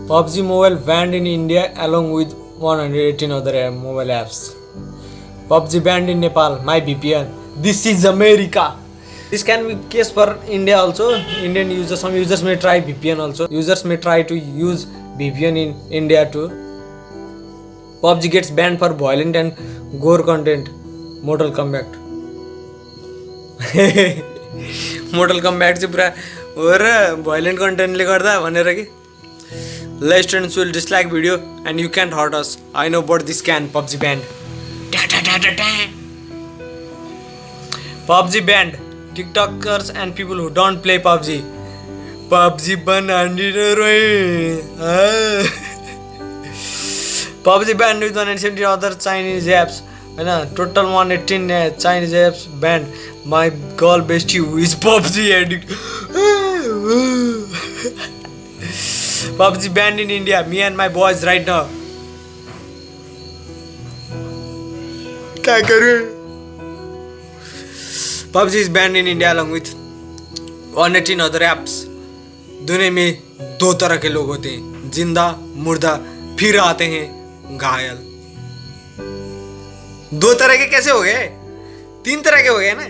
PUBG Mobile banned in India along with 118 other mobile apps. PUBG banned in Nepal. My VPN. This is America. This can be case for India also. Indian users, some users may try VPN also. Users may try to use VPN in India too. PUBG gets banned for violent and gore content. Mortal Kombat. Mortal Kombat चाहिँ पुरा हो र violent contentले गर्दा भनेर कि Less students will dislike video and you can't hurt us. I know but this can. PUBG banned. PUBG banned. TikTokers and people who don't play PUBG. PUBG banned. PUBG banned with 170 other Chinese apps. Total 118 Chinese apps banned. My girl bestie who is PUBG addict. PUBG banned in India. Me and my boys right now. क्या करूँ? PUBG is banned in India along with 118 other apps. दुनिया में दो तरह के लोग होते हैं, जिंदा मुर्दा, फिर आते हैं घायल. दो तरह के कैसे हो गए? तीन तरह के हो गए ना?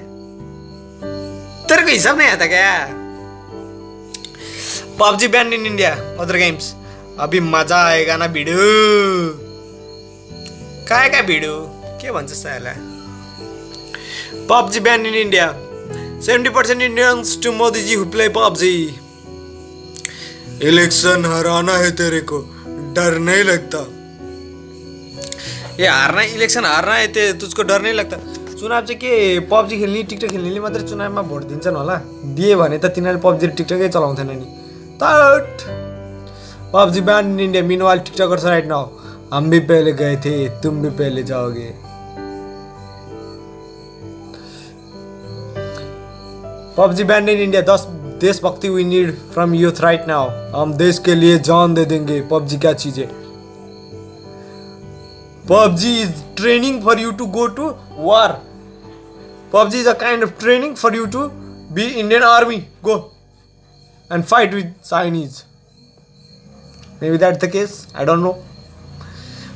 तेरे को हिसाब नहीं आता क्या? PUBG banned in India. Other games. अभी मजा आएगा ना भिडो. काय का भिडो? के भन्छ साला? PUBG banned in India. 70% Indians to Modi ji who play PUBG. Election हराना है तेरे को, डर नहीं लगता. ये हारना, इलेक्शन हारना है ते तुझको डर नहीं लगता. चुनाव चाहिँ के PUBG खेल्ने, टिकटक खेल्नेले मात्रै चुनावमा भोट दिन्छन् होला. दिए भने त तिनीहरूले PUBG र टिकटकै चलाउँथेन नि. Third, PUBG banned in India. Meanwhile, TikTokers right now. हम भी पहले गए थे, तुम भी पहले जाओगे. PUBG banned in India. 10 देशभक्ति we need from youth right now. हम देश के लिए जान दे देंगे. PUBG क्या चीज है? PUBG is training for you to go to war. PUBG is a kind of training for you to be Indian Army. Go and fight with Chinese. Maybe that's the case. I don't know.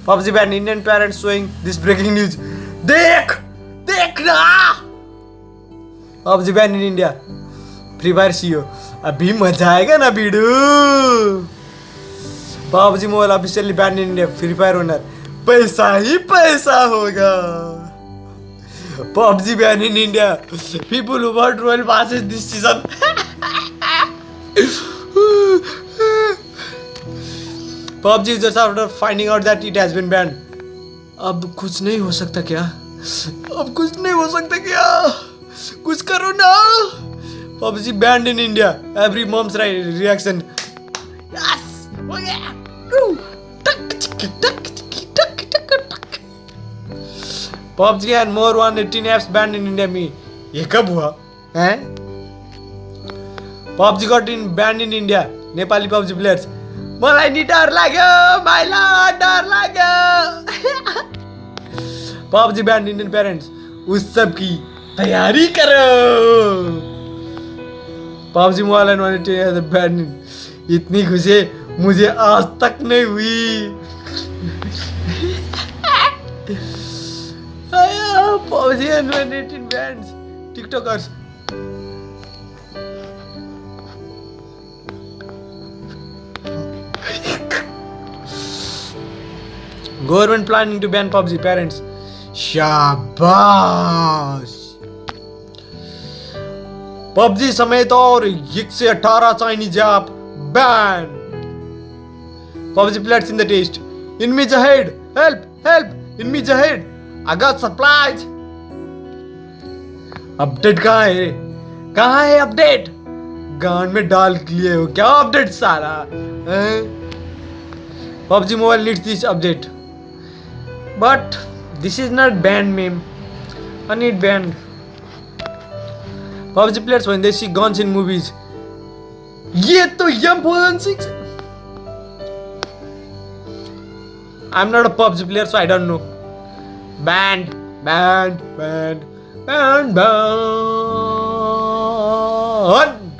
PUBG banned. Indian parents showing this breaking news. देख ना. PUBG banned in India. Free Fire CEO. अभी मजा आएगा ना video. PUBG Mobile officially banned in India. Free Fire owner. पैसा ही पैसा होगा. PUBG banned in India. People who want royal passes this season. PUBG users after finding out that it has been banned. अब कुछ नहीं हो सकता क्या? अब कुछ नहीं हो सकता क्या? कुछ करो ना. PUBG banned in India. Every mom's reaction. Yes. Oh yeah. PUBG and more 118 apps banned in India. Me. ये कब हुआ? हैं? PUBG got banned in India. Nepali PUBG players. मलाई नि डर लाग्यो, माइला डर लाग्यो. PUBG banned Indian parents. उस सब की तैयारी करो. PUBG Mobile and 118 है banned. इतनी खुशी मुझे आज तक नहीं हुई. PUBG and 118 bans. TikTokers. Government planning to ban PUBG. Parents. शाबाश. PUBG समेत और 118 Chinese app ban. PUBG players in the taste. Enemies ahead. Help! Help! Enemies ahead. I got supplies. Update कहाँ है? कहाँ है अपडेट? गान में डाल लिए हो क्या अपडेट सारा? PUBG Mobile needs this update. But this is not banned meme. I need banned. PUBG players when they see guns in movies. ये तो M416. I'm not a PUBG player, so I don't know. Banned, banned, banned, banned, banned.